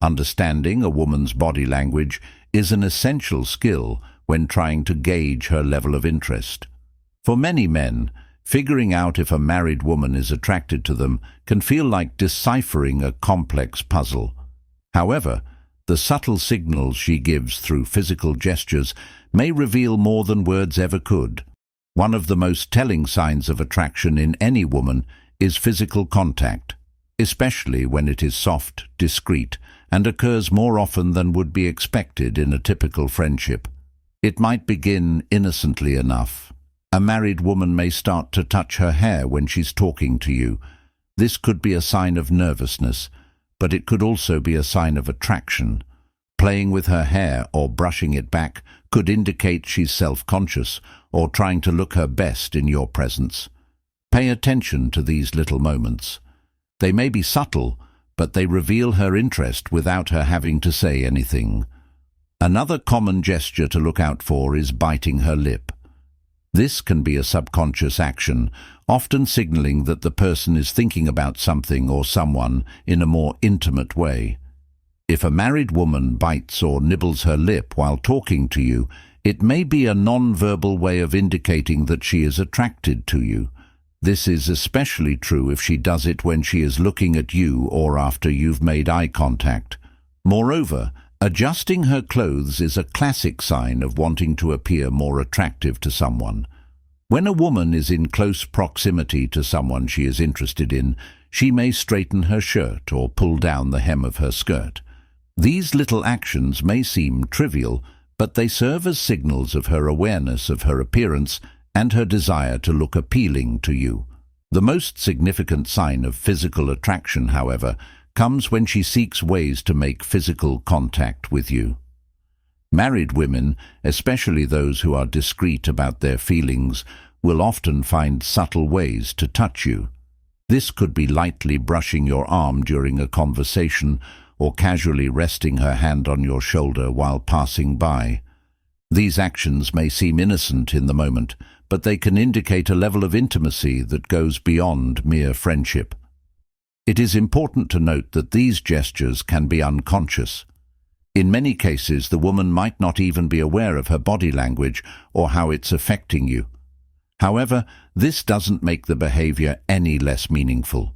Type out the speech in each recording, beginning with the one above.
Understanding a woman's body language is an essential skill when trying to gauge her level of interest. For many men, figuring out if a married woman is attracted to them can feel like deciphering a complex puzzle. However, the subtle signals she gives through physical gestures may reveal more than words ever could. One of the most telling signs of attraction in any woman is physical contact, especially when it is soft, discreet, and occurs more often than would be expected in a typical friendship. It might begin innocently enough. A married woman may start to touch her hair when she's talking to you. This could be a sign of nervousness, but it could also be a sign of attraction. Playing with her hair or brushing it back could indicate she's self-conscious or trying to look her best in your presence. Pay attention to these little moments. They may be subtle, but they reveal her interest without her having to say anything. Another common gesture to look out for is biting her lip. This can be a subconscious action, often signaling that the person is thinking about something or someone in a more intimate way. If a married woman bites or nibbles her lip while talking to you, it may be a non-verbal way of indicating that she is attracted to you. This is especially true if she does it when she is looking at you or after you've made eye contact. Moreover, adjusting her clothes is a classic sign of wanting to appear more attractive to someone. When a woman is in close proximity to someone she is interested in, she may straighten her shirt or pull down the hem of her skirt. These little actions may seem trivial, but they serve as signals of her awareness of her appearance and her desire to look appealing to you. The most significant sign of physical attraction, however, comes when she seeks ways to make physical contact with you. Married women, especially those who are discreet about their feelings, will often find subtle ways to touch you. This could be lightly brushing your arm during a conversation or casually resting her hand on your shoulder while passing by. These actions may seem innocent in the moment, but they can indicate a level of intimacy that goes beyond mere friendship. It is important to note that these gestures can be unconscious. In many cases, the woman might not even be aware of her body language or how it's affecting you. However, this doesn't make the behavior any less meaningful.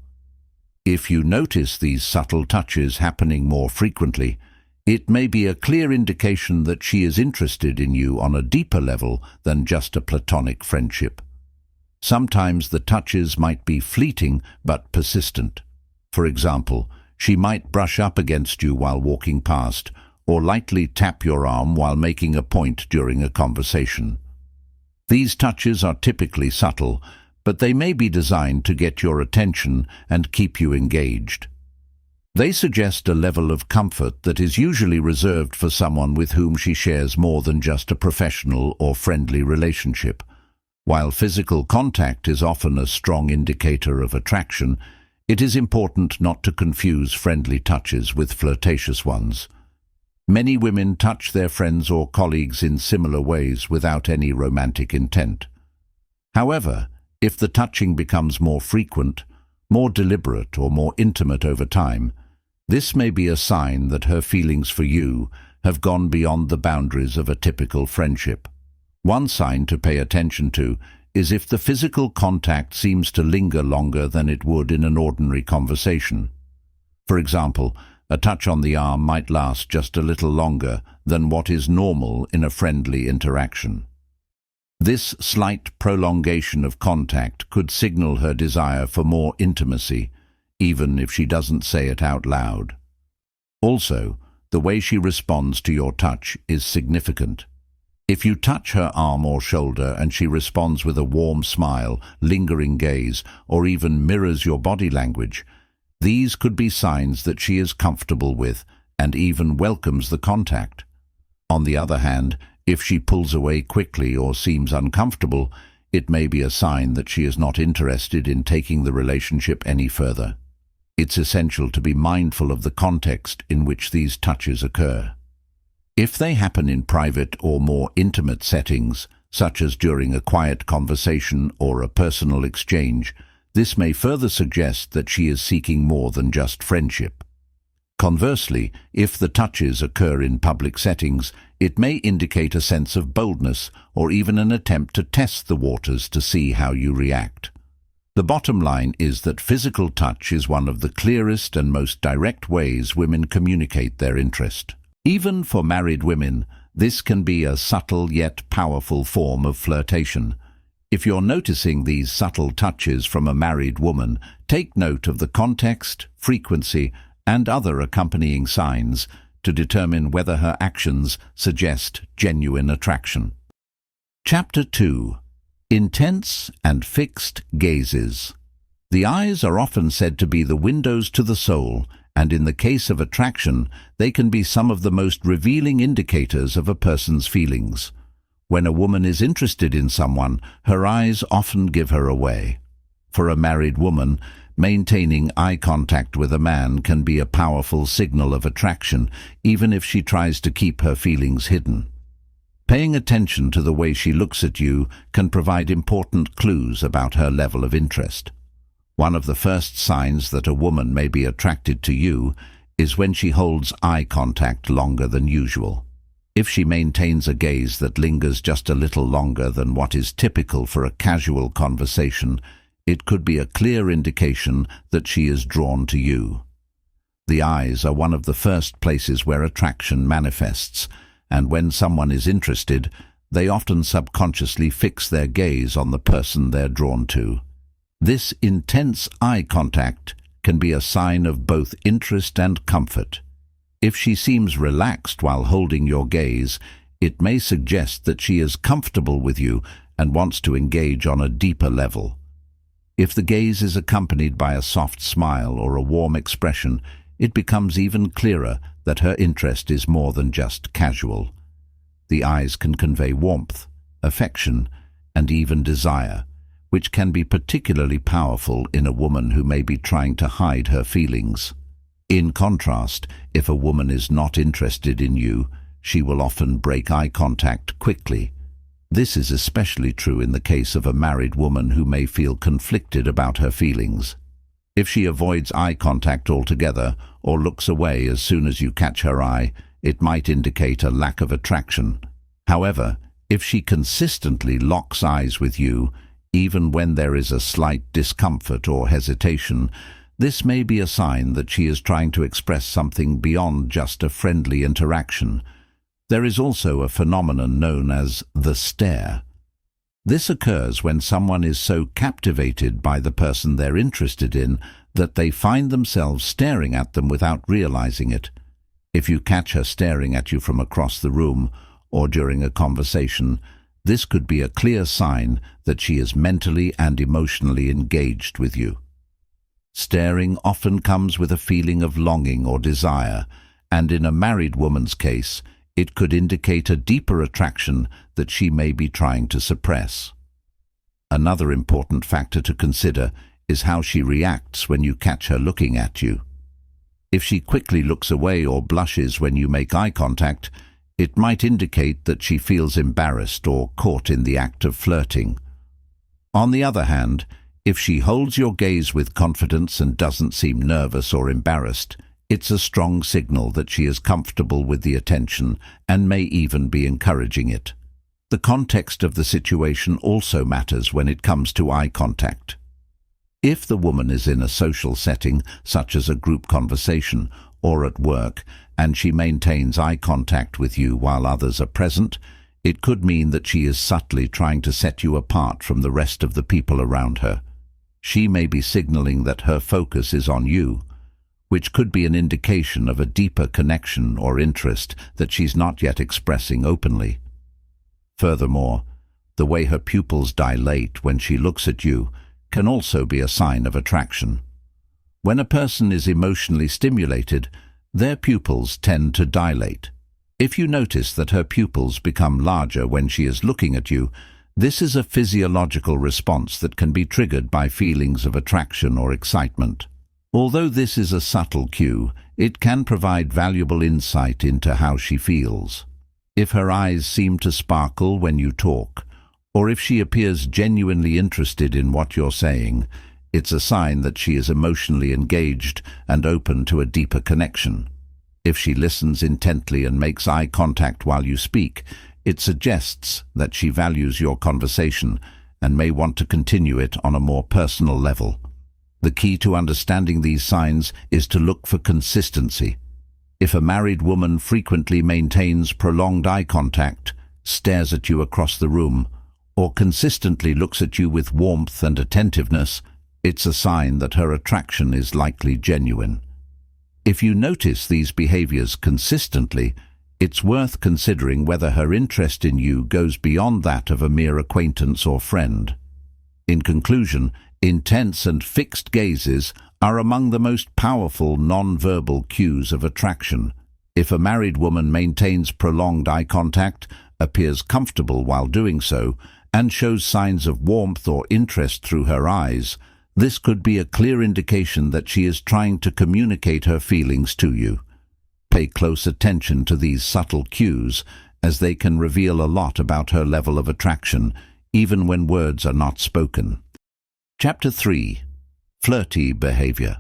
If you notice these subtle touches happening more frequently, it may be a clear indication that she is interested in you on a deeper level than just a platonic friendship. Sometimes the touches might be fleeting but persistent. For example, she might brush up against you while walking past, or lightly tap your arm while making a point during a conversation. These touches are typically subtle, but they may be designed to get your attention and keep you engaged. They suggest a level of comfort that is usually reserved for someone with whom she shares more than just a professional or friendly relationship. While physical contact is often a strong indicator of attraction, it is important not to confuse friendly touches with flirtatious ones. Many women touch their friends or colleagues in similar ways without any romantic intent. However, if the touching becomes more frequent, more deliberate, or more intimate over time, this may be a sign that her feelings for you have gone beyond the boundaries of a typical friendship. One sign to pay attention to is if the physical contact seems to linger longer than it would in an ordinary conversation. For example, a touch on the arm might last just a little longer than what is normal in a friendly interaction. This slight prolongation of contact could signal her desire for more intimacy, even if she doesn't say it out loud. Also, the way she responds to your touch is significant. If you touch her arm or shoulder and she responds with a warm smile, lingering gaze, or even mirrors your body language, these could be signs that she is comfortable with and even welcomes the contact. On the other hand, if she pulls away quickly or seems uncomfortable, it may be a sign that she is not interested in taking the relationship any further. It's essential to be mindful of the context in which these touches occur. If they happen in private or more intimate settings, such as during a quiet conversation or a personal exchange, this may further suggest that she is seeking more than just friendship. Conversely, if the touches occur in public settings, it may indicate a sense of boldness or even an attempt to test the waters to see how you react. The bottom line is that physical touch is one of the clearest and most direct ways women communicate their interest. Even for married women, this can be a subtle yet powerful form of flirtation. If you're noticing these subtle touches from a married woman, take note of the context, frequency, and other accompanying signs to determine whether her actions suggest genuine attraction. Chapter 2. Intense and Fixed Gazes. The eyes are often said to be the windows to the soul, and in the case of attraction, they can be some of the most revealing indicators of a person's feelings. When a woman is interested in someone, her eyes often give her away. For a married woman, maintaining eye contact with a man can be a powerful signal of attraction, even if she tries to keep her feelings hidden. Paying attention to the way she looks at you can provide important clues about her level of interest. One of the first signs that a woman may be attracted to you is when she holds eye contact longer than usual. If she maintains a gaze that lingers just a little longer than what is typical for a casual conversation, it could be a clear indication that she is drawn to you. The eyes are one of the first places where attraction manifests, and when someone is interested, they often subconsciously fix their gaze on the person they're drawn to. This intense eye contact can be a sign of both interest and comfort. If she seems relaxed while holding your gaze, it may suggest that she is comfortable with you and wants to engage on a deeper level. If the gaze is accompanied by a soft smile or a warm expression, it becomes even clearer that her interest is more than just casual. The eyes can convey warmth, affection, and even desire, which can be particularly powerful in a woman who may be trying to hide her feelings. In contrast, if a woman is not interested in you, she will often break eye contact quickly. This is especially true in the case of a married woman who may feel conflicted about her feelings. If she avoids eye contact altogether or looks away as soon as you catch her eye, it might indicate a lack of attraction. However, if she consistently locks eyes with you, even when there is a slight discomfort or hesitation, this may be a sign that she is trying to express something beyond just a friendly interaction. There is also a phenomenon known as the stare. This occurs when someone is so captivated by the person they're interested in that they find themselves staring at them without realizing it. If you catch her staring at you from across the room or during a conversation, this could be a clear sign that she is mentally and emotionally engaged with you. Staring often comes with a feeling of longing or desire, and in a married woman's case, it could indicate a deeper attraction that she may be trying to suppress. Another important factor to consider is how she reacts when you catch her looking at you. If she quickly looks away or blushes when you make eye contact, it might indicate that she feels embarrassed or caught in the act of flirting. On the other hand, if she holds your gaze with confidence and doesn't seem nervous or embarrassed, it's a strong signal that she is comfortable with the attention and may even be encouraging it. The context of the situation also matters when it comes to eye contact. If the woman is in a social setting, such as a group conversation or at work, and she maintains eye contact with you while others are present, it could mean that she is subtly trying to set you apart from the rest of the people around her. She may be signaling that her focus is on you, which could be an indication of a deeper connection or interest that she's not yet expressing openly. Furthermore, the way her pupils dilate when she looks at you can also be a sign of attraction. When a person is emotionally stimulated, their pupils tend to dilate. If you notice that her pupils become larger when she is looking at you, this is a physiological response that can be triggered by feelings of attraction or excitement. Although this is a subtle cue, it can provide valuable insight into how she feels. If her eyes seem to sparkle when you talk, or if she appears genuinely interested in what you're saying, It's a sign that she is emotionally engaged and open to a deeper connection. If she listens intently and makes eye contact while you speak, it suggests that she values your conversation and may want to continue it on a more personal level. The key to understanding these signs is to look for consistency. If a married woman frequently maintains prolonged eye contact, stares at you across the room, or consistently looks at you with warmth and attentiveness, it's a sign that her attraction is likely genuine. If you notice these behaviors consistently, it's worth considering whether her interest in you goes beyond that of a mere acquaintance or friend. In conclusion, intense and fixed gazes are among the most powerful non-verbal cues of attraction. If a married woman maintains prolonged eye contact, appears comfortable while doing so, and shows signs of warmth or interest through her eyes, this could be a clear indication that she is trying to communicate her feelings to you. Pay close attention to these subtle cues, as they can reveal a lot about her level of attraction, even when words are not spoken. Chapter 3. Flirty behavior.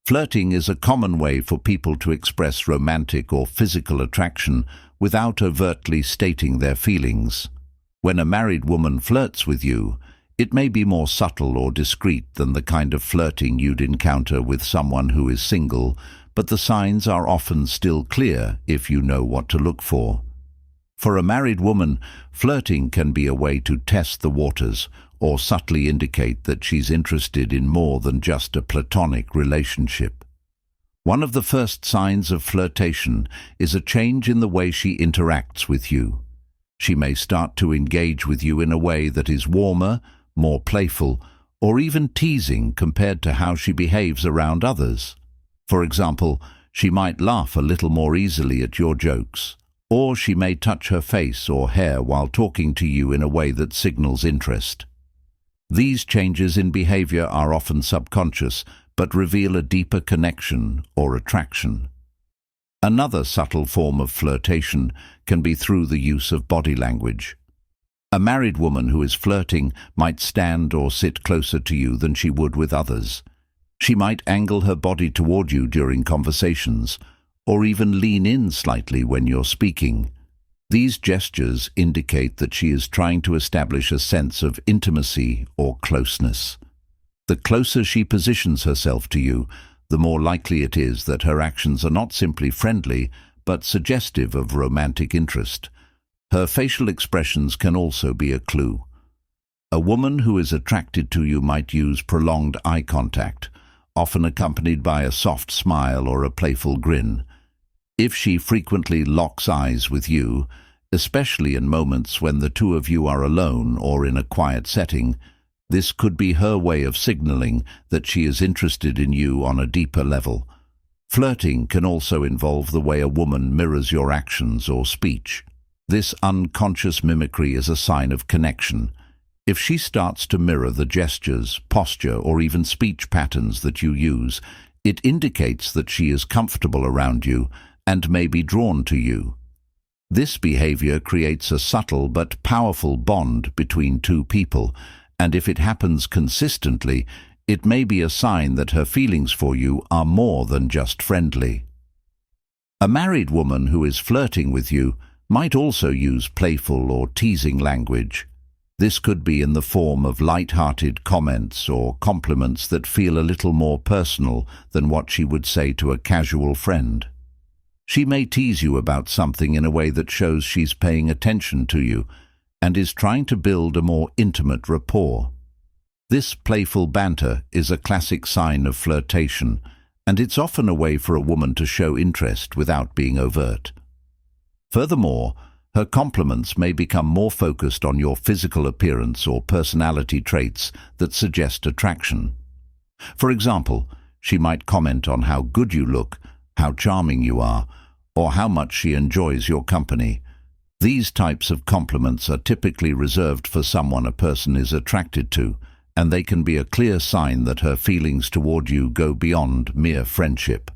Flirting is a common way for people to express romantic or physical attraction without overtly stating their feelings. When a married woman flirts with you, it may be more subtle or discreet than the kind of flirting you'd encounter with someone who is single, but the signs are often still clear if you know what to look for. For a married woman, flirting can be a way to test the waters or subtly indicate that she's interested in more than just a platonic relationship. One of the first signs of flirtation is a change in the way she interacts with you. She may start to engage with you in a way that is warmer, more playful, or even teasing compared to how she behaves around others. For example, she might laugh a little more easily at your jokes, or she may touch her face or hair while talking to you in a way that signals interest. These changes in behavior are often subconscious, but reveal a deeper connection or attraction. Another subtle form of flirtation can be through the use of body language. A married woman who is flirting might stand or sit closer to you than she would with others. She might angle her body toward you during conversations, or even lean in slightly when you're speaking. These gestures indicate that she is trying to establish a sense of intimacy or closeness. The closer she positions herself to you, the more likely it is that her actions are not simply friendly, but suggestive of romantic interest. Her facial expressions can also be a clue. A woman who is attracted to you might use prolonged eye contact, often accompanied by a soft smile or a playful grin. If she frequently locks eyes with you, especially in moments when the two of you are alone or in a quiet setting, this could be her way of signaling that she is interested in you on a deeper level. Flirting can also involve the way a woman mirrors your actions or speech. This unconscious mimicry is a sign of connection. If she starts to mirror the gestures, posture, or even speech patterns that you use, it indicates that she is comfortable around you and may be drawn to you. This behavior creates a subtle but powerful bond between two people, and if it happens consistently, it may be a sign that her feelings for you are more than just friendly. A married woman who is flirting with you might also use playful or teasing language. This could be in the form of light-hearted comments or compliments that feel a little more personal than what she would say to a casual friend. She may tease you about something in a way that shows she's paying attention to you and is trying to build a more intimate rapport. This playful banter is a classic sign of flirtation, and it's often a way for a woman to show interest without being overt. Furthermore, her compliments may become more focused on your physical appearance or personality traits that suggest attraction. For example, she might comment on how good you look, how charming you are, or how much she enjoys your company. These types of compliments are typically reserved for someone a person is attracted to, and they can be a clear sign that her feelings toward you go beyond mere friendship.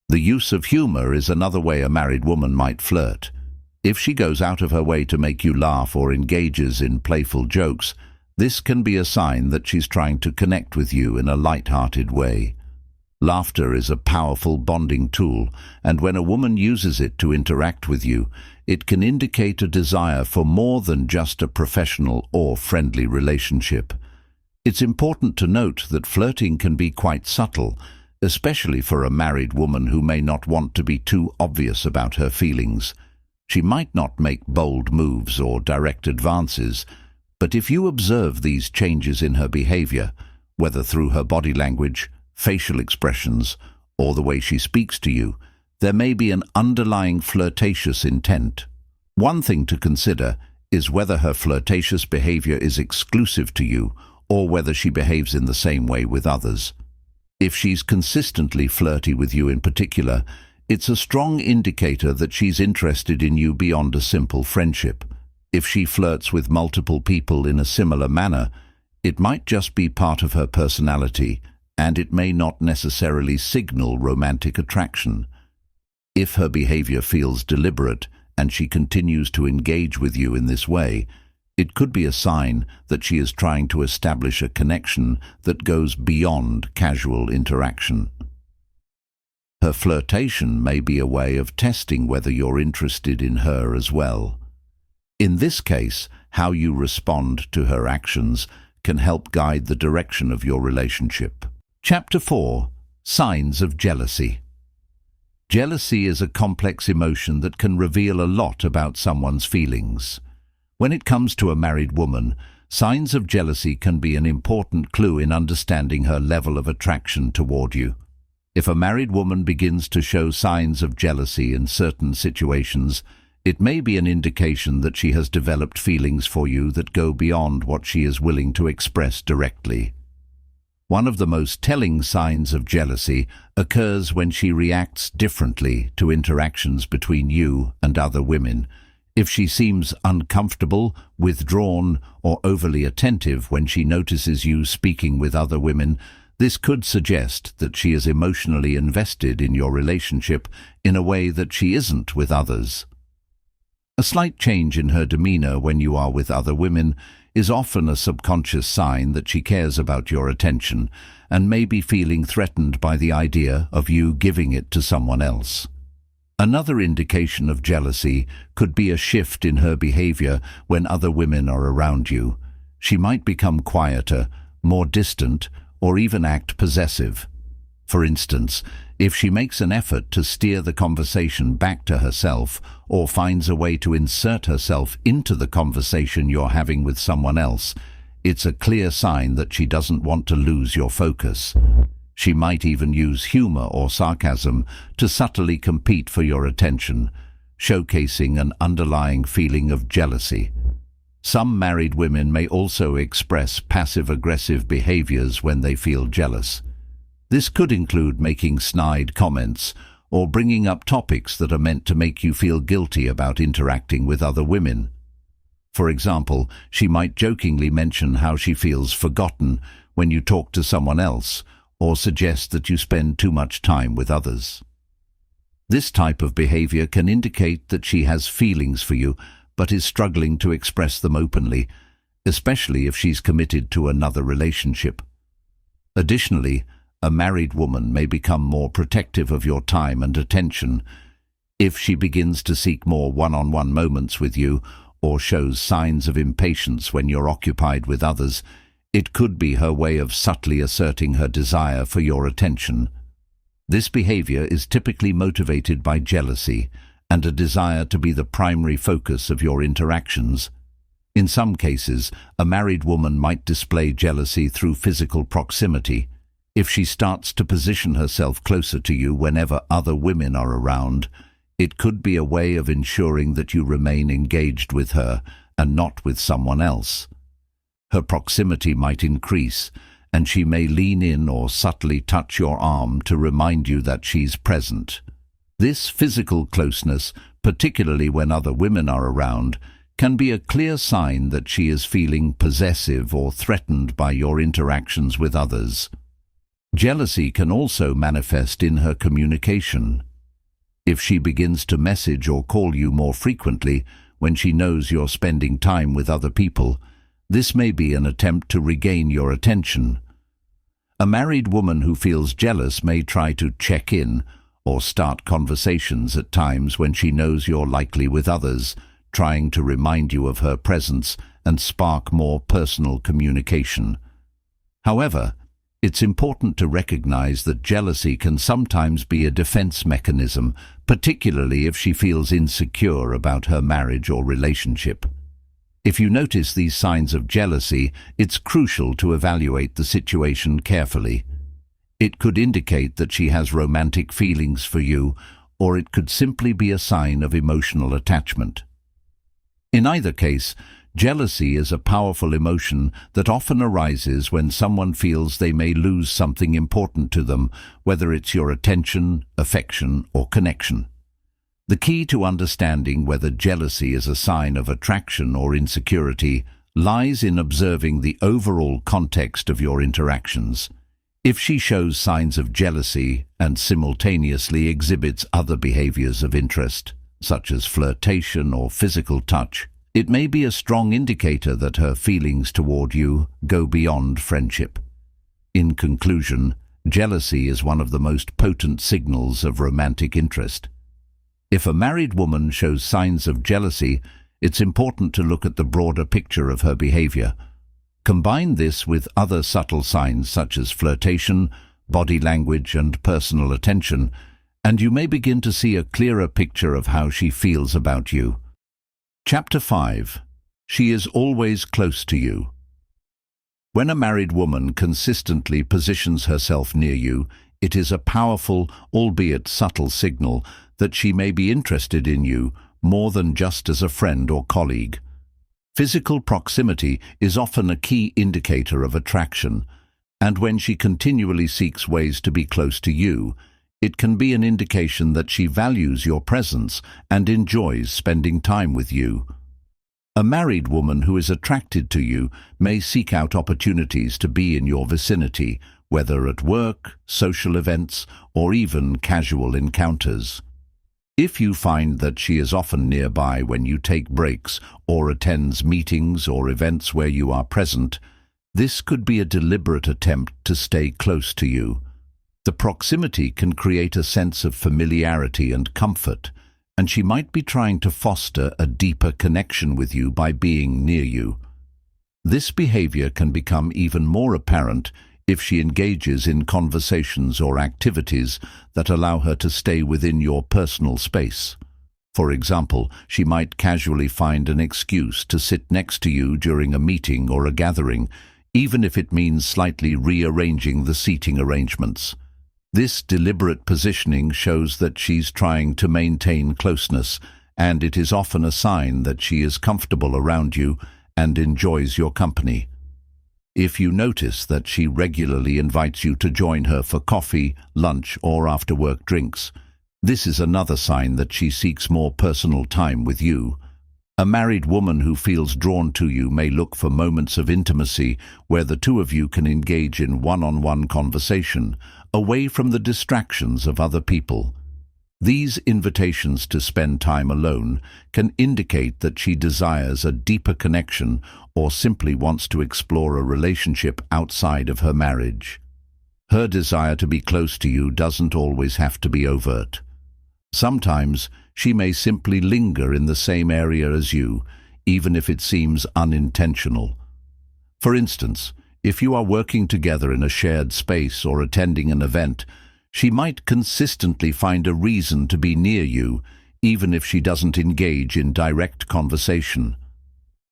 The use of humor is another way a married woman might flirt. If she goes out of her way to make you laugh or engages in playful jokes, This can be a sign that she's trying to connect with you in a light-hearted way. Laughter is a powerful bonding tool, and when a woman uses it to interact with you, it can indicate a desire for more than just a professional or friendly relationship. It's important to note that flirting can be quite subtle, especially for a married woman who may not want to be too obvious about her feelings. She might not make bold moves or direct advances, but if you observe these changes in her behavior, whether through her body language, facial expressions, or the way she speaks to you, there may be an underlying flirtatious intent. One thing to consider is whether her flirtatious behavior is exclusive to you or whether she behaves in the same way with others. If she's consistently flirty with you in particular, it's a strong indicator that she's interested in you beyond a simple friendship. If she flirts with multiple people in a similar manner, it might just be part of her personality, and it may not necessarily signal romantic attraction. If her behavior feels deliberate and she continues to engage with you in this way, it could be a sign that she is trying to establish a connection that goes beyond casual interaction. Her flirtation may be a way of testing whether you're interested in her as well. In this case, how you respond to her actions can help guide the direction of your relationship. Chapter 4. Signs of Jealousy. Jealousy is a complex emotion that can reveal a lot about someone's feelings. When it comes to a married woman, signs of jealousy can be an important clue in understanding her level of attraction toward you. If a married woman begins to show signs of jealousy in certain situations, it may be an indication that she has developed feelings for you that go beyond what she is willing to express directly. One of the most telling signs of jealousy occurs when she reacts differently to interactions between you and other women. If she seems uncomfortable, withdrawn, or overly attentive when she notices you speaking with other women, this could suggest that she is emotionally invested in your relationship in a way that she isn't with others. A slight change in her demeanor when you are with other women is often a subconscious sign that she cares about your attention and may be feeling threatened by the idea of you giving it to someone else. Another indication of jealousy could be a shift in her behavior when other women are around you. She might become quieter, more distant, or even act possessive. For instance, if she makes an effort to steer the conversation back to herself or finds a way to insert herself into the conversation you're having with someone else, it's a clear sign that she doesn't want to lose your focus. She might even use humor or sarcasm to subtly compete for your attention, showcasing an underlying feeling of jealousy. Some married women may also express passive-aggressive behaviors when they feel jealous. This could include making snide comments or bringing up topics that are meant to make you feel guilty about interacting with other women. For example, she might jokingly mention how she feels forgotten when you talk to someone else, or suggest that you spend too much time with others. This type of behavior can indicate that she has feelings for you, but is struggling to express them openly, especially if she's committed to another relationship. Additionally, a married woman may become more protective of your time and attention. If she begins to seek more one-on-one moments with you or shows signs of impatience when you're occupied with others, it could be her way of subtly asserting her desire for your attention. This behavior is typically motivated by jealousy and a desire to be the primary focus of your interactions. In some cases, a married woman might display jealousy through physical proximity. If she starts to position herself closer to you whenever other women are around, it could be a way of ensuring that you remain engaged with her and not with someone else. Her proximity might increase, and she may lean in or subtly touch your arm to remind you that she's present. This physical closeness, particularly when other women are around, can be a clear sign that she is feeling possessive or threatened by your interactions with others. Jealousy can also manifest in her communication. If she begins to message or call you more frequently when she knows you're spending time with other people, This may be an attempt to regain your attention. A married woman who feels jealous may try to check in or start conversations at times when she knows you're likely with others, trying to remind you of her presence and spark more personal communication. However, it's important to recognize that jealousy can sometimes be a defense mechanism, particularly if she feels insecure about her marriage or relationship. If you notice these signs of jealousy, it's crucial to evaluate the situation carefully. It could indicate that she has romantic feelings for you, or it could simply be a sign of emotional attachment. In either case, jealousy is a powerful emotion that often arises when someone feels they may lose something important to them, whether it's your attention, affection, or connection. The key to understanding whether jealousy is a sign of attraction or insecurity lies in observing the overall context of your interactions. If she shows signs of jealousy and simultaneously exhibits other behaviors of interest, such as flirtation or physical touch, it may be a strong indicator that her feelings toward you go beyond friendship. In conclusion, jealousy is one of the most potent signals of romantic interest. If a married woman shows signs of jealousy, it's important to look at the broader picture of her behavior. Combine this with other subtle signs such as flirtation, body language, and personal attention, and you may begin to see a clearer picture of how she feels about you. Chapter 5. She is always close to you. When a married woman consistently positions herself near you, it is a powerful, albeit subtle signal that she may be interested in you more than just as a friend or colleague. Physical proximity is often a key indicator of attraction, and when she continually seeks ways to be close to you, it can be an indication that she values your presence and enjoys spending time with you. A married woman who is attracted to you may seek out opportunities to be in your vicinity, whether at work, social events, or even casual encounters. If you find that she is often nearby when you take breaks or attends meetings or events where you are present, this could be a deliberate attempt to stay close to you. The proximity can create a sense of familiarity and comfort, and she might be trying to foster a deeper connection with you by being near you. This behavior can become even more apparent if she engages in conversations or activities that allow her to stay within your personal space. For example, she might casually find an excuse to sit next to you during a meeting or a gathering, even if it means slightly rearranging the seating arrangements. This deliberate positioning shows that she's trying to maintain closeness, and it is often a sign that she is comfortable around you and enjoys your company. If you notice that she regularly invites you to join her for coffee, lunch, or after-work drinks, this is another sign that she seeks more personal time with you. A married woman who feels drawn to you may look for moments of intimacy where the two of you can engage in one-on-one conversation, away from the distractions of other people. These invitations to spend time alone can indicate that she desires a deeper connection or simply wants to explore a relationship outside of her marriage. Her desire to be close to you doesn't always have to be overt. Sometimes she may simply linger in the same area as you, even if it seems unintentional. For instance, if you are working together in a shared space or attending an event, she might consistently find a reason to be near you, even if she doesn't engage in direct conversation.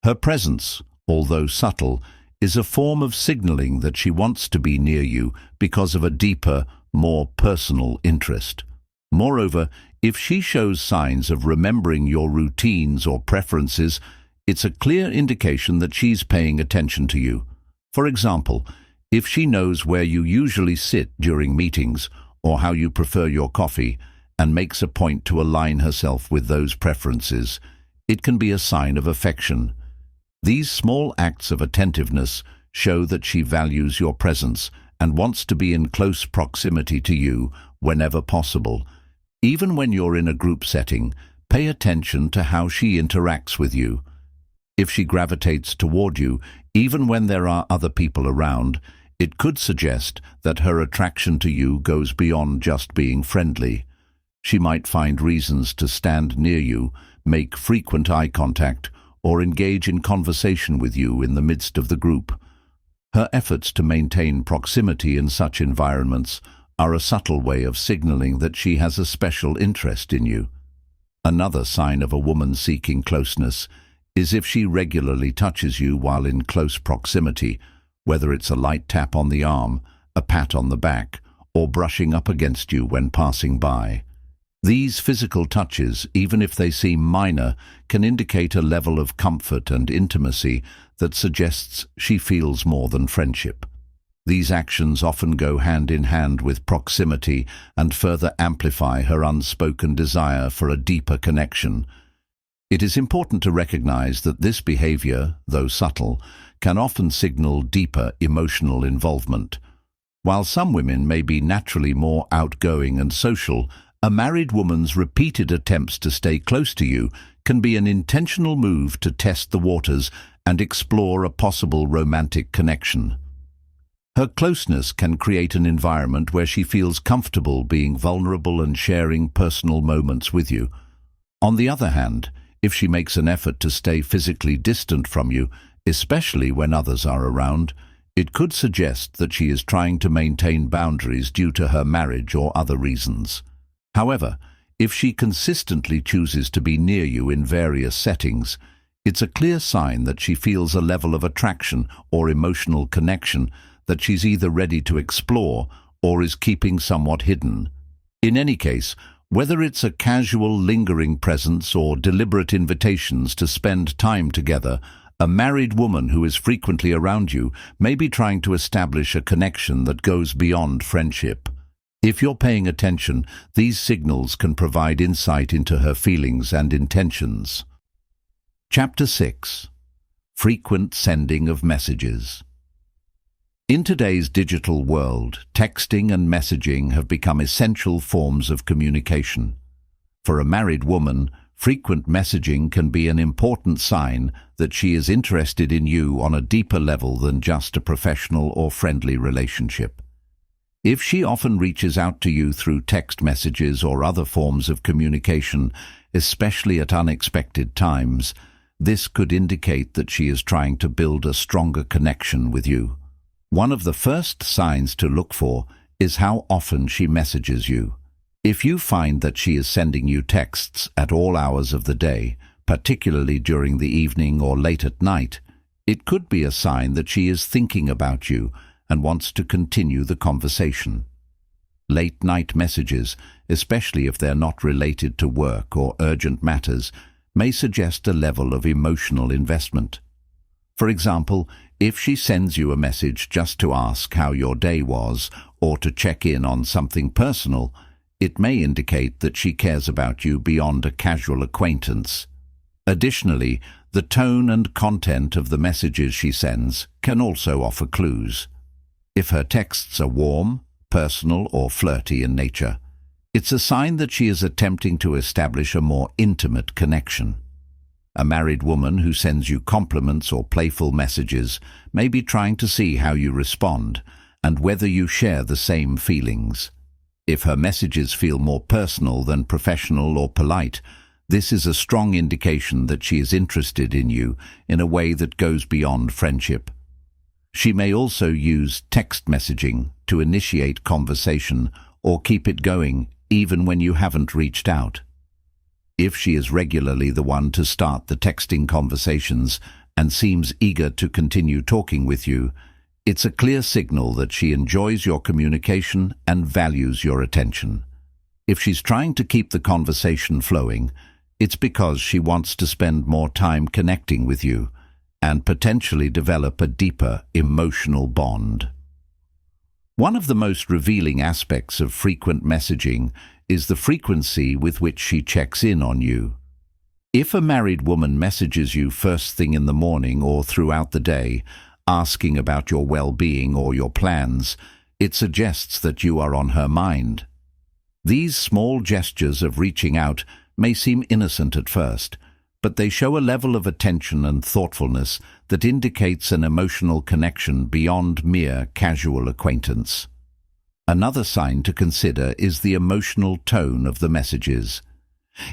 Her presence, although subtle, is a form of signaling that she wants to be near you because of a deeper, more personal interest. Moreover, if she shows signs of remembering your routines or preferences, it's a clear indication that she's paying attention to you. For example, if she knows where you usually sit during meetings or how you prefer your coffee and makes a point to align herself with those preferences, it can be a sign of affection. These small acts of attentiveness show that she values your presence and wants to be in close proximity to you whenever possible. Even when you're in a group setting, pay attention to how she interacts with you. If she gravitates toward you, even when there are other people around, it could suggest that her attraction to you goes beyond just being friendly. She might find reasons to stand near you, make frequent eye contact, or engage in conversation with you in the midst of the group. Her efforts to maintain proximity in such environments are a subtle way of signaling that she has a special interest in you. Another sign of a woman seeking closeness is if she regularly touches you while in close proximity, whether it's a light tap on the arm, a pat on the back, or brushing up against you when passing by. These physical touches, even if they seem minor, can indicate a level of comfort and intimacy that suggests she feels more than friendship. These actions often go hand in hand with proximity and further amplify her unspoken desire for a deeper connection. It is important to recognize that this behavior, though subtle, can often signal deeper emotional involvement. While some women may be naturally more outgoing and social, a married woman's repeated attempts to stay close to you can be an intentional move to test the waters and explore a possible romantic connection. Her closeness can create an environment where she feels comfortable being vulnerable and sharing personal moments with you. On the other hand, if she makes an effort to stay physically distant from you, especially when others are around, it could suggest that she is trying to maintain boundaries due to her marriage or other reasons. However, if she consistently chooses to be near you in various settings, it's a clear sign that she feels a level of attraction or emotional connection that she's either ready to explore or is keeping somewhat hidden. In any case, whether it's a casual, lingering presence or deliberate invitations to spend time together, a married woman who is frequently around you may be trying to establish a connection that goes beyond friendship. If you're paying attention, these signals can provide insight into her feelings and intentions. Chapter 6. Frequent sending of messages. In today's digital world, texting and messaging have become essential forms of communication. For a married woman, frequent messaging can be an important sign that she is interested in you on a deeper level than just a professional or friendly relationship. If she often reaches out to you through text messages or other forms of communication, especially at unexpected times, this could indicate that she is trying to build a stronger connection with you. One of the first signs to look for is how often she messages you. If you find that she is sending you texts at all hours of the day, particularly during the evening or late at night, it could be a sign that she is thinking about you and wants to continue the conversation. Late-night messages, especially if they're not related to work or urgent matters, may suggest a level of emotional investment. For example, if she sends you a message just to ask how your day was or to check in on something personal, it may indicate that she cares about you beyond a casual acquaintance. Additionally, the tone and content of the messages she sends can also offer clues. If her texts are warm, personal, or flirty in nature, it's a sign that she is attempting to establish a more intimate connection. A married woman who sends you compliments or playful messages may be trying to see how you respond and whether you share the same feelings. If her messages feel more personal than professional or polite, this is a strong indication that she is interested in you in a way that goes beyond friendship. She may also use text messaging to initiate conversation or keep it going even when you haven't reached out. If she is regularly the one to start the texting conversations and seems eager to continue talking with you, it's a clear signal that she enjoys your communication and values your attention. If she's trying to keep the conversation flowing, it's because she wants to spend more time connecting with you and potentially develop a deeper emotional bond. One of the most revealing aspects of frequent messaging is the frequency with which she checks in on you. If a married woman messages you first thing in the morning or throughout the day, asking about your well-being or your plans, it suggests that you are on her mind. These small gestures of reaching out may seem innocent at first, but they show a level of attention and thoughtfulness that indicates an emotional connection beyond mere casual acquaintance. Another sign to consider is the emotional tone of the messages.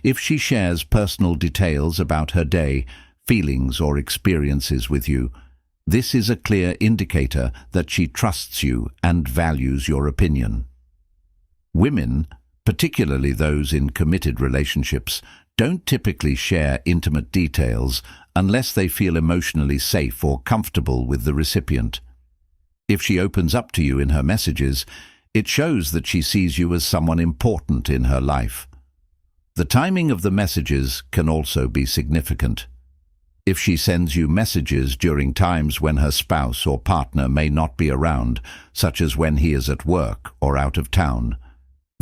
If she shares personal details about her day, feelings or experiences with you, this is a clear indicator that she trusts you and values your opinion. Women, particularly those in committed relationships, don't typically share intimate details unless they feel emotionally safe or comfortable with the recipient. If she opens up to you in her messages, it shows that she sees you as someone important in her life. The timing of the messages can also be significant. If she sends you messages during times when her spouse or partner may not be around, such as when he is at work or out of town,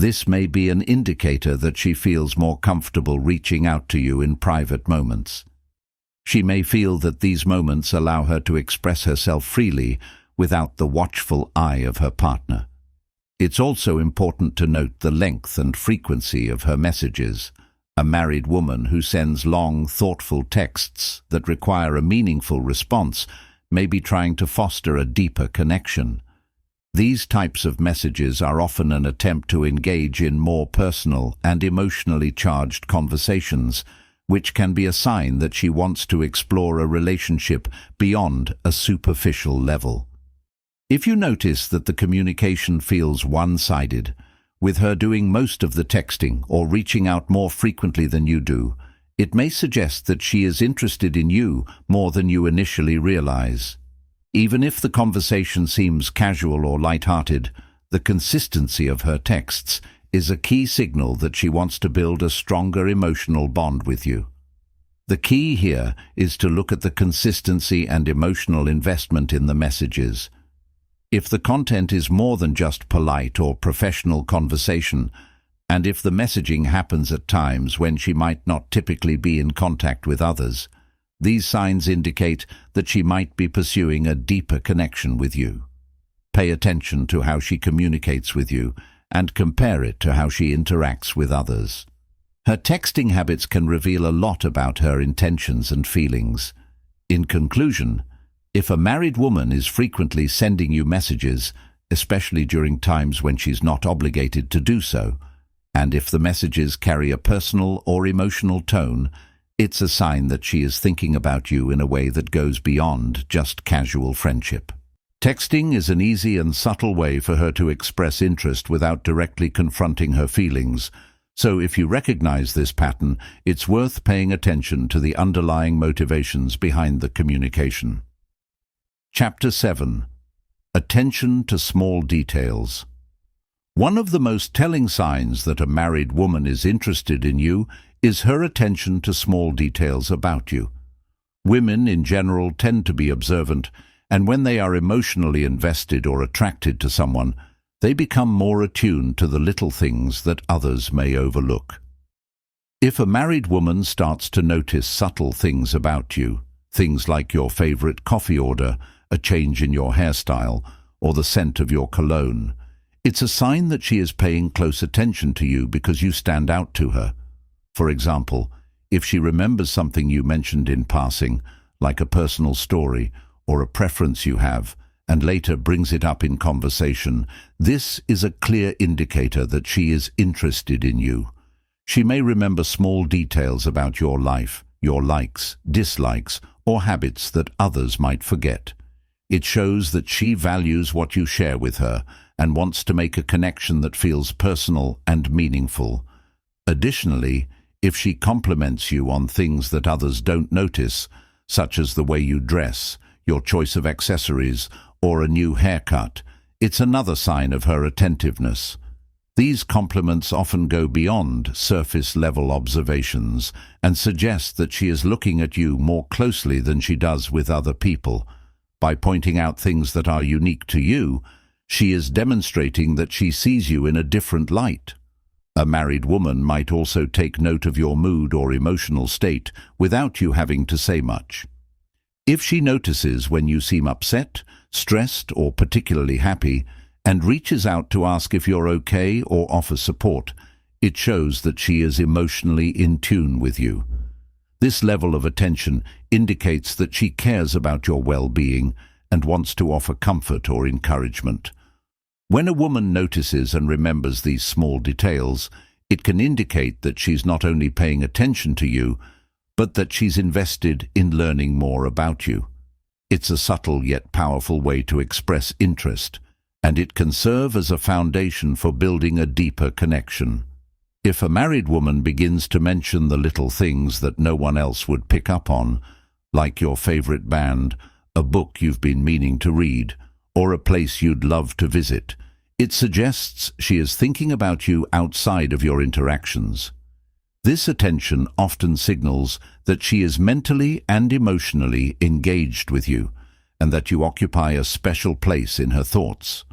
this may be an indicator that she feels more comfortable reaching out to you in private moments. She may feel that these moments allow her to express herself freely without the watchful eye of her partner. It's also important to note the length and frequency of her messages. A married woman who sends long, thoughtful texts that require a meaningful response may be trying to foster a deeper connection. These types of messages are often an attempt to engage in more personal and emotionally charged conversations, which can be a sign that she wants to explore a relationship beyond a superficial level. If you notice that the communication feels one-sided, with her doing most of the texting or reaching out more frequently than you do, it may suggest that she is interested in you more than you initially realize. Even if the conversation seems casual or light-hearted, the consistency of her texts is a key signal that she wants to build a stronger emotional bond with you. The key here is to look at the consistency and emotional investment in the messages. If the content is more than just polite or professional conversation, and if the messaging happens at times when she might not typically be in contact with others, these signs indicate that she might be pursuing a deeper connection with you. Pay attention to how she communicates with you and compare it to how she interacts with others. Her texting habits can reveal a lot about her intentions and feelings. In conclusion, if a married woman is frequently sending you messages, especially during times when she's not obligated to do so, and if the messages carry a personal or emotional tone, it's a sign that she is thinking about you in a way that goes beyond just casual friendship. Texting is an easy and subtle way for her to express interest without directly confronting her feelings, so if you recognize this pattern, it's worth paying attention to the underlying motivations behind the communication. Chapter 7. Attention to small details. One of the most telling signs that a married woman is interested in you is her attention to small details about you. Women in general tend to be observant, and when they are emotionally invested or attracted to someone, they become more attuned to the little things that others may overlook. If a married woman starts to notice subtle things about you, things like your favorite coffee order, a change in your hairstyle, or the scent of your cologne, it's a sign that she is paying close attention to you because you stand out to her. For example, if she remembers something you mentioned in passing, like a personal story or a preference you have, and later brings it up in conversation, this is a clear indicator that she is interested in you. She may remember small details about your life, your likes, dislikes, or habits that others might forget. It shows that she values what you share with her and wants to make a connection that feels personal and meaningful. Additionally, if she compliments you on things that others don't notice, such as the way you dress, your choice of accessories, or a new haircut, it's another sign of her attentiveness. These compliments often go beyond surface-level observations and suggest that she is looking at you more closely than she does with other people. By pointing out things that are unique to you, she is demonstrating that she sees you in a different light. A married woman might also take note of your mood or emotional state without you having to say much. If she notices when you seem upset, stressed, or particularly happy, and reaches out to ask if you're okay or offer support, it shows that she is emotionally in tune with you. This level of attention indicates that she cares about your well-being and wants to offer comfort or encouragement. When a woman notices and remembers these small details, it can indicate that she's not only paying attention to you, but that she's invested in learning more about you. It's a subtle yet powerful way to express interest, and it can serve as a foundation for building a deeper connection. If a married woman begins to mention the little things that no one else would pick up on, like your favorite band, a book you've been meaning to read, or a place you'd love to visit, it suggests she is thinking about you outside of your interactions. This attention often signals that she is mentally and emotionally engaged with you, and that you occupy a special place in her thoughts.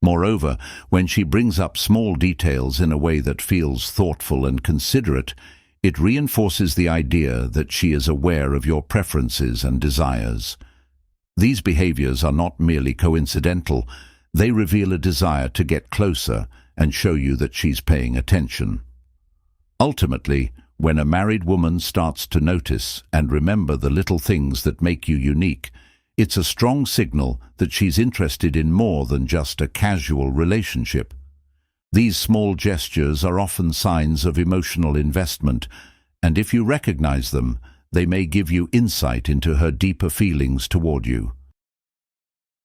Moreover, when she brings up small details in a way that feels thoughtful and considerate, it reinforces the idea that she is aware of your preferences and desires. These behaviors are not merely coincidental, they reveal a desire to get closer and show you that she's paying attention. Ultimately, when a married woman starts to notice and remember the little things that make you unique, it's a strong signal that she's interested in more than just a casual relationship. These small gestures are often signs of emotional investment, and if you recognize them, they may give you insight into her deeper feelings toward you.